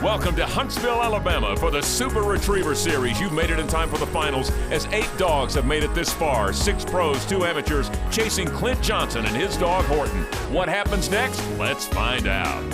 Welcome to Huntsville, Alabama for the Super Retriever Series. You've made it in time for the finals as 8 dogs have made it this far. 6 pros, 2 amateurs, chasing Clint Johnson and his dog Horton. What happens next? Let's find out.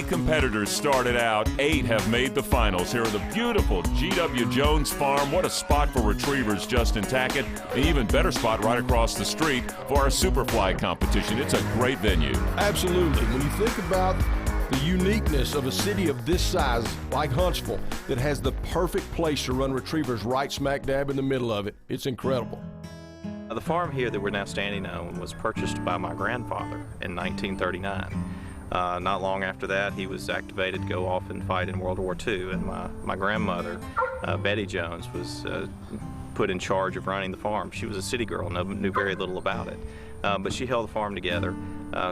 Competitors started out. 8 have made the finals here at the beautiful G.W. Jones Farm. What a spot for retrievers, Justin Tackett. An even better spot right across the street for our Superfly competition. It's a great venue. Absolutely. When you think about the uniqueness of a city of this size, like Huntsville, that has the perfect place to run retrievers right smack dab in the middle of it, it's incredible. The farm here that we're now standing on was purchased by my grandfather in 1939. Not long after that, he was activated to go off and fight in World War II, and my grandmother, Betty Jones, was put in charge of running the farm. She was a city girl, knew very little about it, but she held the farm together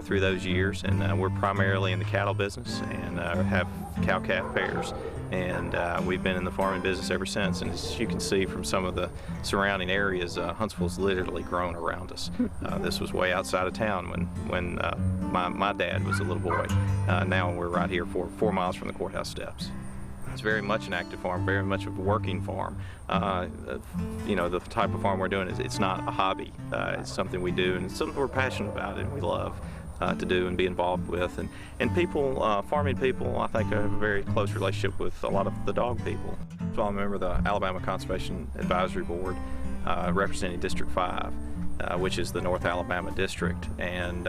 through those years, and we're primarily in the cattle business and have cow-calf pairs, and we've been in the farming business ever since. And as you can see from some of the surrounding areas, Huntsville's literally grown around us. This was way outside of town when my dad was a little boy. Now we're right here 4 miles from the courthouse steps. It's very much an active farm, very much of a working farm. You know, the type of farm we're doing it's not a hobby. It's something we do, and it's something we're passionate about and we love to do and be involved with. And people, farming people, I think, have a very close relationship with a lot of the dog people. So I'm a member of the Alabama Conservation Advisory Board, representing District 5, which is the North Alabama district. And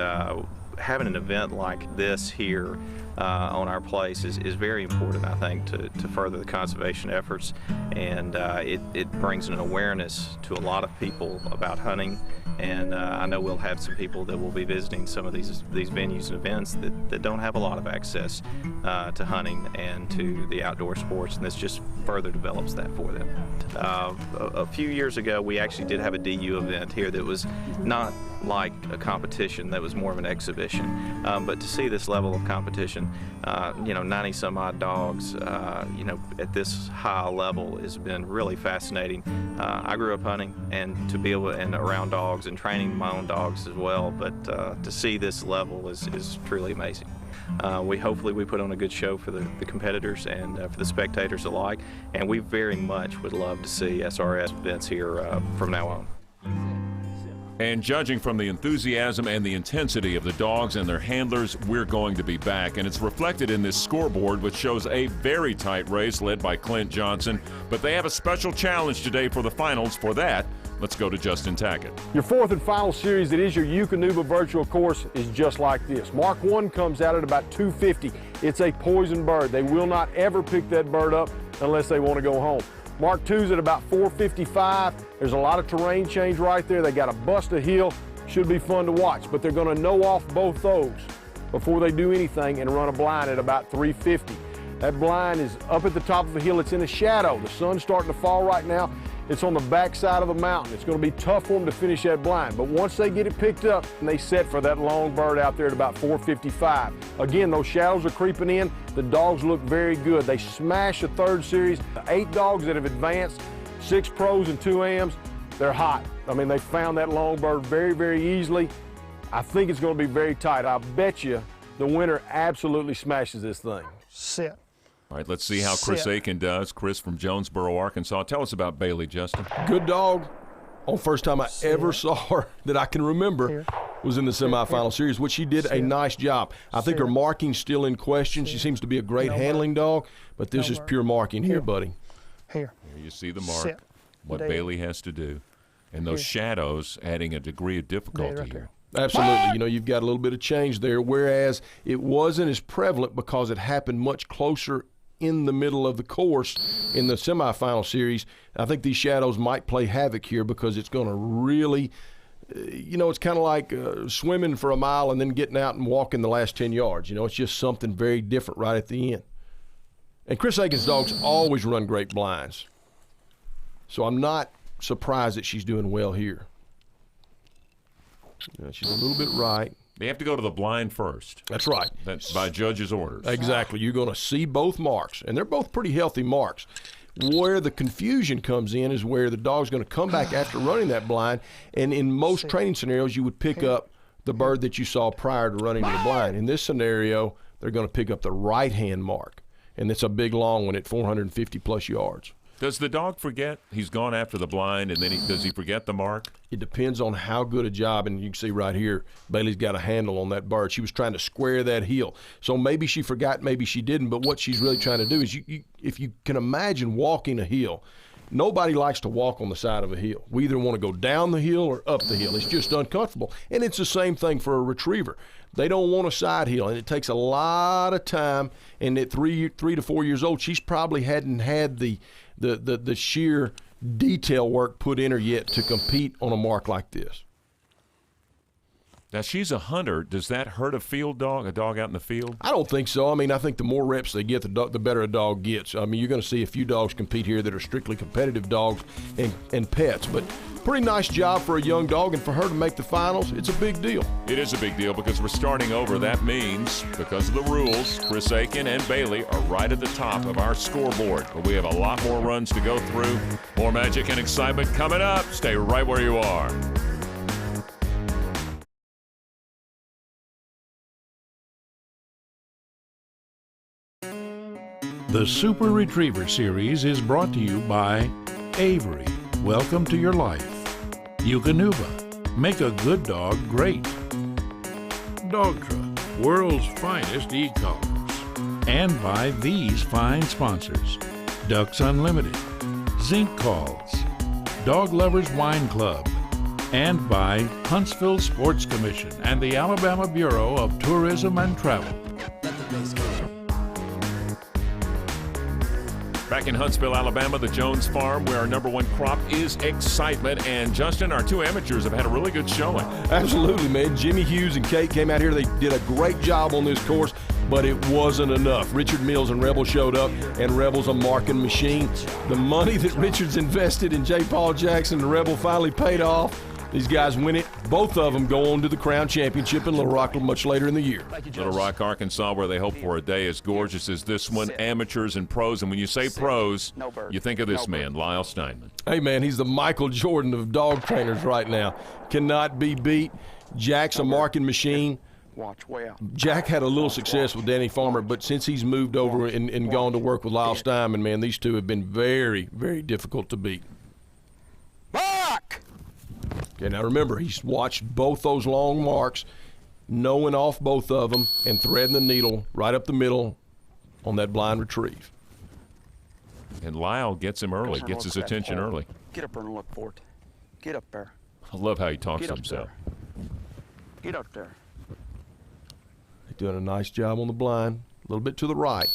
having an event like this here on our place is very important, I think, to further the conservation efforts. And it brings an awareness to a lot of people about hunting. And I know we'll have some people that will be visiting some of these venues and events that don't have a lot of access to hunting and to the outdoor sports, and this just further develops that for them. A few years ago, we actually did have a DU event here that was not like a competition, that was more of an exhibition. But to see this level of competition, you know, 90 some odd dogs, you know, at this high level has been really fascinating. I grew up hunting and to be able and around dogs and training my own dogs as well, but to see this level is truly amazing. Hopefully we put on a good show for the competitors and for the spectators alike, and we very much would love to see SRS events here from now on. And judging from the enthusiasm and the intensity of the dogs and their handlers, we're going to be back. And it's reflected in this scoreboard, which shows a very tight race led by Clint Johnson. But they have a special challenge today for the finals. For that, let's go to Justin Tackett. Your 4th and final series that is your Eukanuba virtual course is just like this. Mark 1 comes out at about 250. It's a poison bird. They will not ever pick that bird up unless they want to go home. Mark 2's at about 455. There's a lot of terrain change right there. They got to bust a hill. Should be fun to watch, but they're going to know off both those before they do anything and run a blind at about 350. That blind is up at the top of the hill. It's in the shadow. The sun's starting to fall right now. It's on the back side of the mountain. It's going to be tough for them to finish that blind, but once they get it picked up, and they set for that long bird out there at about 455. Again, those shadows are creeping in. The dogs look very good. They smashed the 3rd series. The 8 dogs that have advanced, 6 pros and 2 AMs, they're hot. I mean, they found that long bird very, very easily. I think it's going to be very tight. I bet you the winner absolutely smashes this thing. Sit. All right, let's see how Chris Aiken does. Chris from Jonesboro, Arkansas. Tell us about Bailey, Justin. Good dog. On first time I ever saw her that I can remember was in the semifinal series, which she did a nice job. I think her marking's still in question. She seems to be a great handling dog, but this is pure marking here, buddy. Here you see the mark, what Bailey has to do, and those shadows adding a degree of difficulty here. Absolutely. You know, you've got a little bit of change there, whereas it wasn't as prevalent because it happened much closer in the middle of the course in the semifinal series. I think these shadows might play havoc here because it's going to really, you know, it's kind of like swimming for a mile and then getting out and walking the last 10 yards. You know, it's just something very different right at the end. And Chris Aiken's dogs always run great blinds. So I'm not surprised that she's doing well here. She's a little bit right. They have to go to the blind first. That's right. That's by judge's orders. Exactly. You're going to see both marks, and they're both pretty healthy marks. Where the confusion comes in is where the dog's going to come back after running that blind, and in most training scenarios, you would pick up the bird that you saw prior to running to the blind. In this scenario, they're going to pick up the right-hand mark, and it's a big, long one at 450-plus yards. Does the dog forget he's gone after the blind, and then does he forget the mark? It depends on how good a job, and you can see right here, Bailey's got a handle on that bird. She was trying to square that heel. So maybe she forgot, maybe she didn't, but what she's really trying to do is, if you can imagine walking a hill, nobody likes to walk on the side of a hill. We either want to go down the hill or up the hill. It's just uncomfortable. And it's the same thing for a retriever. They don't want a side hill, and it takes a lot of time. And at 3 to 4 years old, she's probably hadn't had the sheer detail work put in her yet to compete on a mark like this. Now, she's a hunter. Does that hurt a field dog, a dog out in the field? I don't think so. I mean, I think the more reps they get, the better a dog gets. I mean, you're going to see a few dogs compete here that are strictly competitive dogs and pets. But pretty nice job for a young dog, and for her to make the finals, it's a big deal. It is a big deal because we're starting over. That means, because of the rules, Chris Aiken and Bailey are right at the top of our scoreboard. But we have a lot more runs to go through. More magic and excitement coming up. Stay right where you are. The Super Retriever Series is brought to you by Avery. Welcome to your life. Eukanuba. Make a good dog great. Dog Truck. World's finest e-collars. And by these fine sponsors. Ducks Unlimited. Zinc Calls. Dog Lovers Wine Club. And by Huntsville Sports Commission and the Alabama Bureau of Tourism and Travel. Back in Huntsville, Alabama, the Jones Farm, where our #1 crop is excitement. And Justin, our two amateurs have had a really good showing. Absolutely, man. Jimmy Hughes and Kate came out here. They did a great job on this course, but it wasn't enough. Richard Mills and Rebel showed up, and Rebel's a marking machine. The money that Richard's invested in J. Paul Jackson and Rebel finally paid off. These guys win it. Both of them go on to the Crown Championship in Little Rock much later in the year. Little Rock, Arkansas, where they hope for a day as gorgeous as this one. Amateurs and pros. And when you say pros, you think of this man, Lyle Steinman. Hey, man, he's the Michael Jordan of dog trainers right now. Cannot be beat. Jack's a marking machine. Jack had a little success with Danny Farmer, but since he's moved over and gone to work with Lyle Steinman, man, these two have been very, very difficult to beat. Mark! Okay, now remember, he's watched both those long marks, knowing off both of them, and threading the needle right up the middle on that blind retrieve. And Lyle gets him early, gets his attention early. Get up there and look for it. Get up there. I love how he talks Get to up himself. there. Get up there. They're doing a nice job on the blind, a little bit to the right.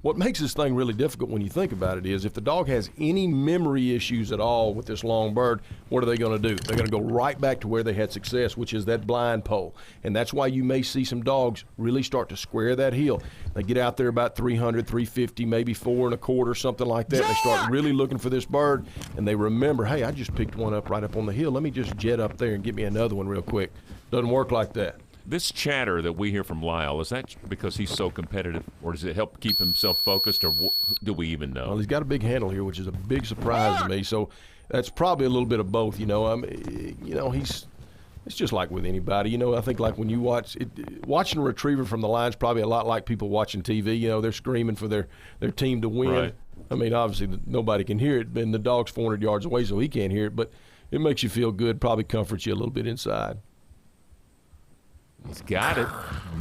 What makes this thing really difficult when you think about it is if the dog has any memory issues at all with this long bird, what are they going to do? They're going to go right back to where they had success, which is that blind pole. And that's why you may see some dogs really start to square that heel. They get out there about 300, 350, maybe 4 1/4, something like that. They start really looking for this bird, and they remember, hey, I just picked one up right up on the hill. Let me just jet up there and get me another one real quick. Doesn't work like that. This chatter that we hear from Lyle, is that because he's so competitive, or does it help keep himself focused, or do we even know? Well, he's got a big handle here, which is a big surprise to me. So that's probably a little bit of both. It's just like with anybody. I think like when you watching a retriever from the line's probably a lot like people watching TV. They're screaming for their team to win. Right. I mean, obviously nobody can hear it, and the dog's 400 yards away, so he can't hear it. But it makes you feel good, probably comforts you a little bit inside. He's got it.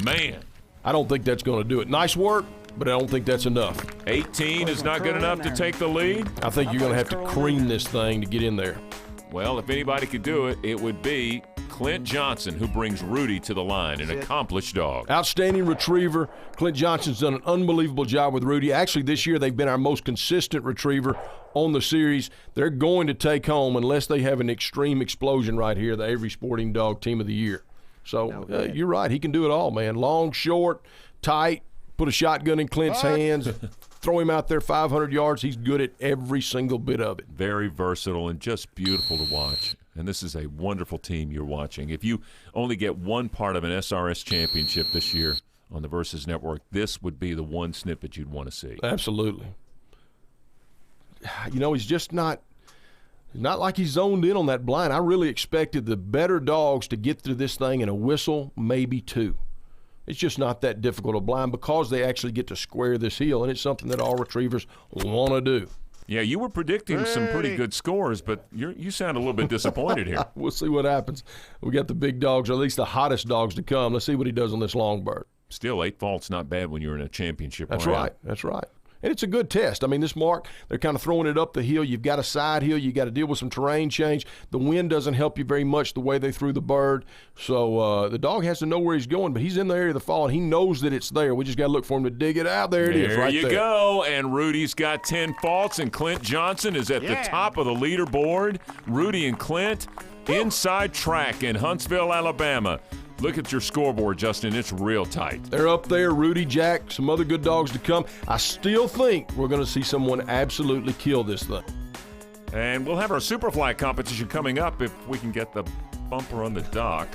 Man. I don't think that's going to do it. Nice work, but I don't think that's enough. 18 is not good enough to take the lead? I think you're going to have to cream this thing to get in there. Well, if anybody could do it, it would be Clint Johnson, who brings Rudy to the line, an accomplished dog. Outstanding retriever. Clint Johnson's done an unbelievable job with Rudy. Actually, this year they've been our most consistent retriever on the series. They're going to take home, unless they have an extreme explosion right here, the Avery Sporting Dog Team of the Year. So you're right. He can do it all, man. Long, short, tight, put a shotgun in Clint's hands, throw him out there 500 yards. He's good at every single bit of it. Very versatile and just beautiful to watch. And this is a wonderful team you're watching. If you only get one part of an SRS championship this year on the Versus Network, this would be the one snippet you'd want to see. Absolutely. You know, he's just not like he's zoned in on that blind. I really expected the better dogs to get through this thing in a whistle, maybe two. It's just not that difficult a blind because they actually get to square this heel, and it's something that all retrievers want to do. Yeah, you were predicting some pretty good scores, but you sound a little bit disappointed here. We'll see what happens. We got the big dogs, or at least the hottest dogs to come. Let's see what he does on this long bird. Still, 8 faults not bad when you're in a championship. That's round. right. That's right. And it's a good test. I mean, this mark, they're kind of throwing it up the hill. You've got a side hill. You've got to deal with some terrain change. The wind doesn't help you very much the way they threw the bird. So the dog has to know where he's going, but he's in the area of the fall, and he knows that it's there. We just got to look for him to dig it out. There it is right there. There you go. And Rudy's got 10 faults, and Clint Johnson is at the top of the leaderboard. Rudy and Clint inside track in Huntsville, Alabama. Look at your scoreboard, Justin. It's real tight. They're up there, Rudy, Jack, some other good dogs to come. I still think we're going to see someone absolutely kill this thing. And we'll have our Superfly competition coming up if we can get the bumper on the dock.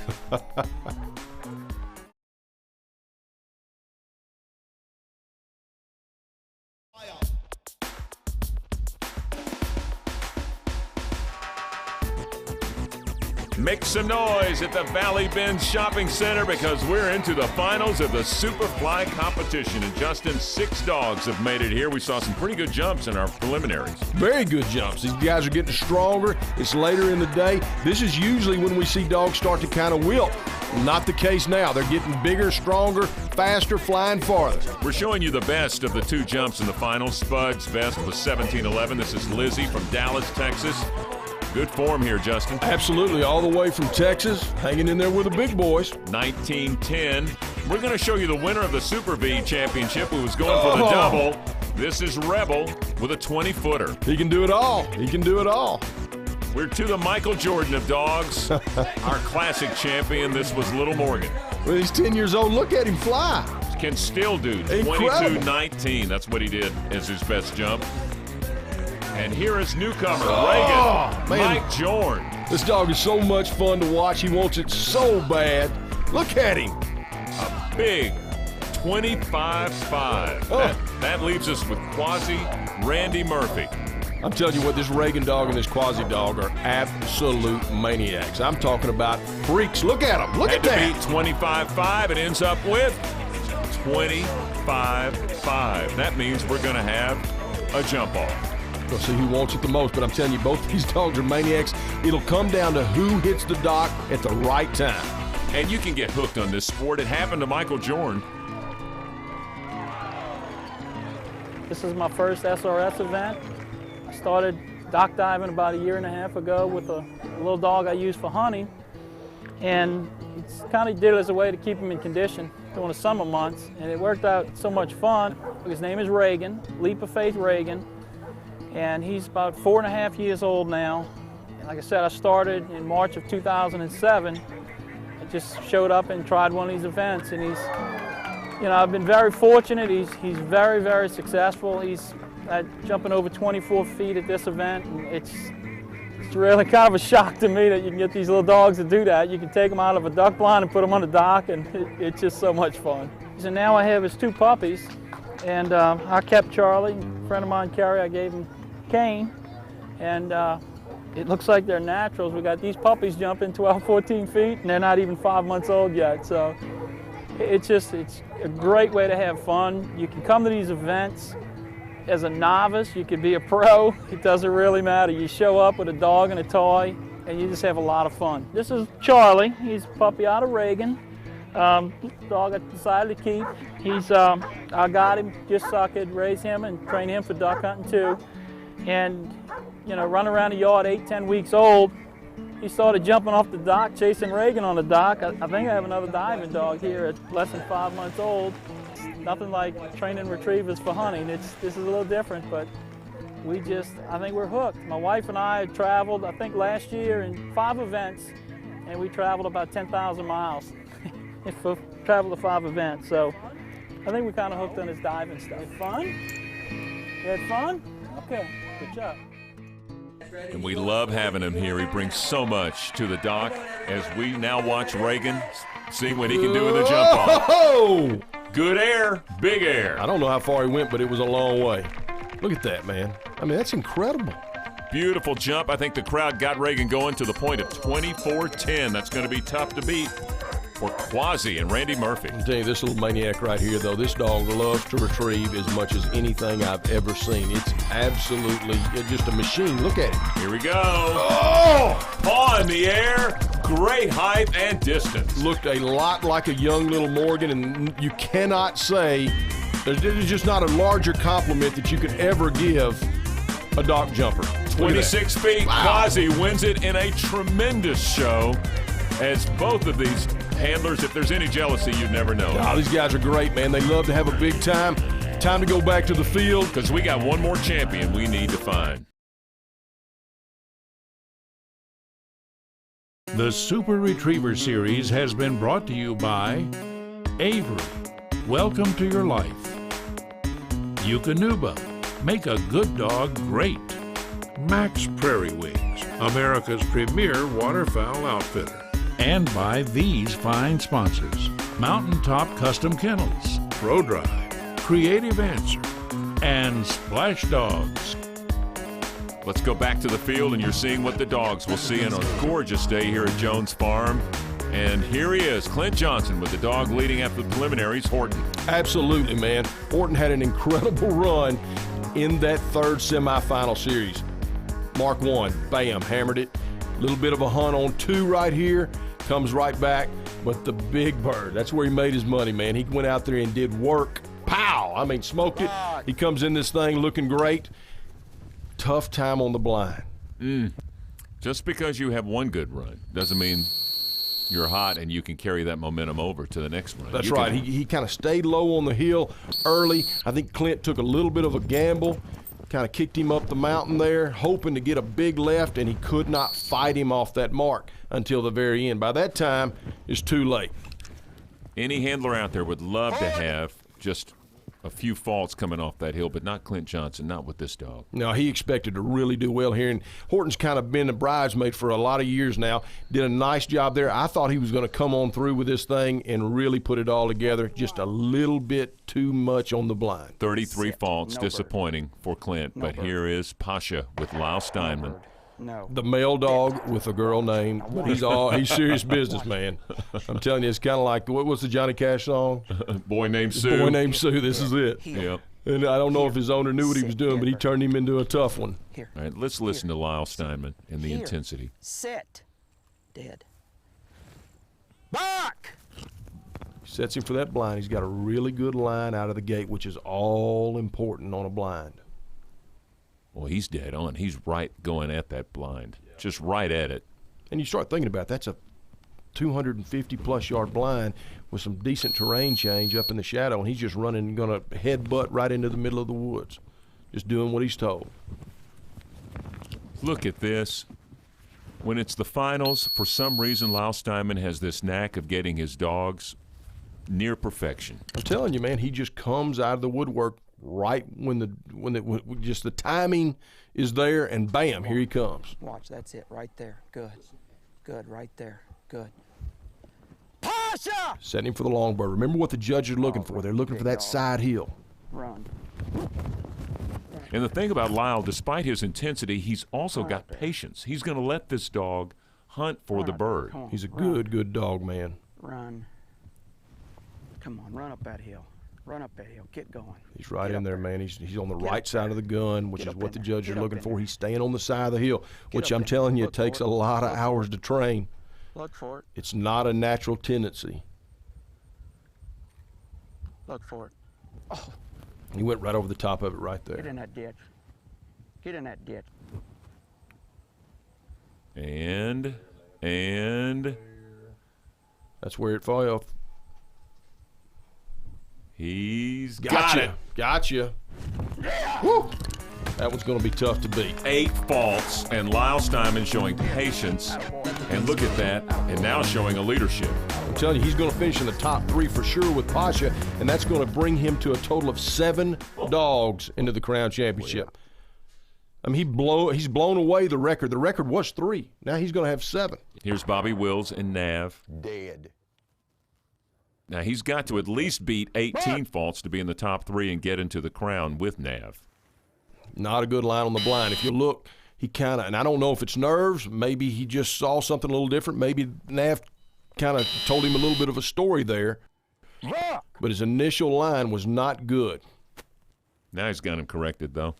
Make some noise at the Valley Bend Shopping Center because we're into the finals of the Superfly competition. And Justin, 6 dogs have made it here. We saw some pretty good jumps in our preliminaries. Very good jumps. These guys are getting stronger. It's later in the day. This is usually when we see dogs start to kind of wilt. Not the case now. They're getting bigger, stronger, faster, flying farther. We're showing you the best of the 2 jumps in the finals. Spud's best was 17:11. This is Lizzie from Dallas, Texas. Good form here, Justin. Absolutely, all the way from Texas, hanging in there with the big boys. 19:10. We're going to show you the winner of the Super V Championship who was going for the double. This is Rebel with a 20-footer. He can do it all. He can do it all. We're to the Michael Jordan of dogs. Our classic champion, this was Little Morgan. Well, he's 10 years old. Look at him fly. Can still do 22:19. That's what he did as his best jump. And here is newcomer Reagan, Mike Jorn. This dog is so much fun to watch. He wants it so bad. Look at him. A big 25.5. That leaves us with Quasi Randy Murphy. I'm telling you what, this Reagan dog and this Quasi dog are absolute maniacs. I'm talking about freaks. Look at them. Look at that. Had to beat 25.5. It ends up with 25.5. That means we're going to have a jump off. We'll see who wants it the most, but I'm telling you, both these dogs are maniacs. It'll come down to who hits the dock at the right time. And you can get hooked on this sport. It happened to Michael Jorn. This is my first SRS event. I started dock diving about 1.5 years ago with a little dog I use for hunting. And it's kind of did it as a way to keep him in condition during the summer months. And it worked out so much fun. His name is Reagan, Leap of Faith Reagan. And he's about 4.5 years old now. And like I said, I started in March of 2007. I just showed up and tried one of these events, and I've been very fortunate. He's very, very successful. He's jumping over 24 feet at this event, and it's really kind of a shock to me that you can get these little dogs to do that. You can take them out of a duck blind and put them on the dock, and it's just so much fun. So now I have his 2 puppies, and I kept Charlie. A friend of mine, Carrie, I gave him Kane, and it looks like they're naturals. We got these puppies jumping 12, 14 feet, and they're not even 5 months old yet. So it's a great way to have fun. You can come to these events as a novice. You could be a pro. It doesn't really matter. You show up with a dog and a toy, and you just have a lot of fun. This is Charlie. He's a puppy out of Reagan. Dog I decided to keep. I got him just so I could raise him and train him for duck hunting too. And, run around the yard 8, 10 weeks old. He started jumping off the dock, chasing Reagan on the dock. I think I have another diving dog here at less than 5 months old. Nothing like training retrievers for hunting. This is a little different, but I think we're hooked. My wife and I traveled, I think last year in 5 events, and we traveled about 10,000 miles. Traveled to 5 events, so I think we're kind of hooked on this diving stuff. Fun? You had fun? Okay, good job. And we love having him here. He brings so much to the dock as we now watch Reagan see what he can do with a jump off. Oh! Good air, big air. I don't know how far he went, but it was a long way. Look at that, man. I mean, that's incredible. Beautiful jump. I think the crowd got Reagan going to the point of 24-10. That's going to be tough to beat for Quasi and Randy Murphy. I'm telling you, this little maniac right here, though, this dog loves to retrieve as much as anything I've ever seen. It's absolutely just a machine. Look at it. Here we go. Oh! Paw in the air. Great height and distance. Looked a lot like a young little Morgan, and you cannot say, there's just not a larger compliment that you could ever give a dock jumper. 26 feet. Wow. Quasi wins it in a tremendous show as both of these handlers, if there's any jealousy, you'd never know. Oh, these guys are great, man. They love to have a big time. Time to go back to the field. Because we got one more champion we need to find. The Super Retriever Series has been brought to you by Avery. Welcome to your life. Eukanuba. Make a good dog great. Max Prairie Wings, America's premier waterfowl outfitter. And by these fine sponsors: Mountaintop Custom Kennels, Pro Drive, Creative Answer, and Splash Dogs. Let's go back to the field, and you're seeing what the dogs will see on a gorgeous day here at Jones Farm. And here he is, Clint Johnson, with the dog leading after the preliminaries, Horton. Absolutely, man. Horton had an incredible run in that third semifinal series. Mark 1, bam, hammered it. A little bit of a hunt on 2 right here, comes right back. But the big bird, that's where he made his money, man. He went out there and did work. Pow! I mean, smoked it. He comes in this thing looking great. Tough time on the blind. Just because you have one good run doesn't mean you're hot and you can carry that momentum over to the next run. That's right. He kind of stayed low on the hill early. I think Clint took a little bit of a gamble, kind of kicked him up the mountain there, hoping to get a big left, and he could not fight him off that mark until the very end. By that time, it's too late. Any handler out there would love to have just a few faults coming off that hill, but not Clint Johnson, not with this dog. No, he expected to really do well here, and Horton's kind of been a bridesmaid for a lot of years now. Did a nice job there. I thought he was going to come on through with this thing and really put it all together. Just a little bit too much on the blind. 33 faults, disappointing for Clint, but here is Pasha with Lyle Steinman. No. The male dog with a girl named, but he's serious business, man. I'm telling you, it's kind of like, what's the Johnny Cash song? Boy Named Sue. Boy Named Sue, this is it. Yep. And I don't know if his owner knew what he was doing, but he turned him into a tough one. Here. All right, let's listen to Lyle Steinman and the Here. intensity. Sit. Dead. Back! Sets him for that blind. He's got a really good line out of the gate, which is all important on a blind. Well, he's dead on. He's right going at that blind, just right at it. And you start thinking about it, that's a 250-plus yard blind with some decent terrain change up in the shadow, and he's just running and going to headbutt right into the middle of the woods, just doing what he's told. Look at this. When it's the finals, for some reason, Lyle Steinman has this knack of getting his dogs near perfection. I'm telling you, man, he just comes out of the woodwork right when just the timing is there, and bam, here he comes. Watch, that's it, right there. Good. Good, right there. Good. Pasha! Setting him for the long bird. Remember what the judges are looking for. They're looking for that side hill. Run. And the thing about Lyle, despite his intensity, he's also got patience. He's going to let this dog hunt for the bird. Come on, He's a run. good dog, man. Run. Come on, run up that hill. Run up that hill. Get going. He's right Get in up there, man. He's on the Get right up side there. of the gun, which Get is up what in the there. judges Get are up looking in for. there. He's staying on the side of the hill, which up I'm in telling you, it Look takes for a it. lot of Look hours for to it. train. Look for it. It's not a natural tendency. Look for it. Oh, He went right over the top of it right get there. in that ditch. Get in that ditch. And That's where it fell. he's got it. Gotcha. Woo! That one's going to be tough to beat. 8 faults, and Lyle Steinman showing patience. And look at that, and now showing a leadership. I'm telling you, he's going to finish in the top 3 for sure with Pasha, and that's going to bring him to a total of 7 dogs into the Crown Championship. I mean, he's blown away the record. The record was 3. Now he's going to have 7. Here's Bobby Wills and Nav. Dead. Now he's got to at least beat 18 faults to be in the top 3 and get into the crown with Nav. Not a good line on the blind. If you look, he kind of, and I don't know if it's nerves, maybe he just saw something a little different. Maybe Nav kind of told him a little bit of a story there. But his initial line was not good. Now he's got him corrected, though.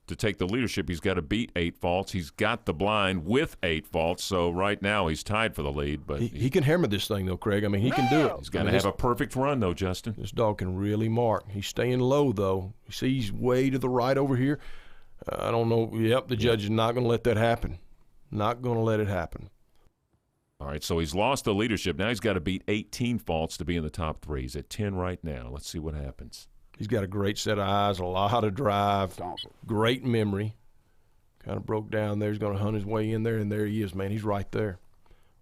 To take the leadership, he's got to beat 8 faults. He's got the blind with 8 faults, so right now he's tied for the lead. But he can hammer this thing, though, Craig. I mean, he can do it. He's got to have a perfect run, though, Justin. This dog can really mark. He's staying low, though. You see he's way to the right over here. I don't know. Yep, the judge is not going to let that happen. Not going to let it happen. All right, so he's lost the leadership. Now he's got to beat 18 faults to be in the top 3. He's at 10 right now. Let's see what happens. He's got a great set of eyes, a lot of drive, great memory. Kind of broke down there. He's going to hunt his way in there, and there he is, man. He's right there.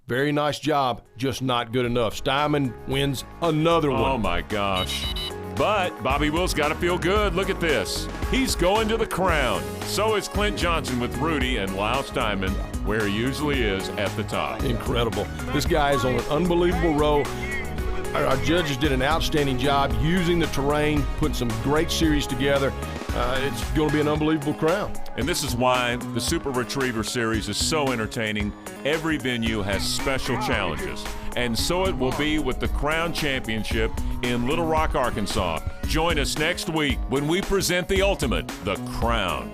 Very nice job, just not good enough. Steinman wins another one. Oh, my gosh. But Bobby Wills got to feel good. Look at this. He's going to the crown. So is Clint Johnson with Rudy and Lyle Steinman, where he usually is at the top. Incredible. This guy is on an unbelievable roll. Our judges did an outstanding job using the terrain, putting some great series together. It's going to be an unbelievable crown. And this is why the Super Retriever Series is so entertaining. Every venue has special challenges. And so it will be with the Crown Championship in Little Rock, Arkansas. Join us next week when we present the ultimate, the Crown.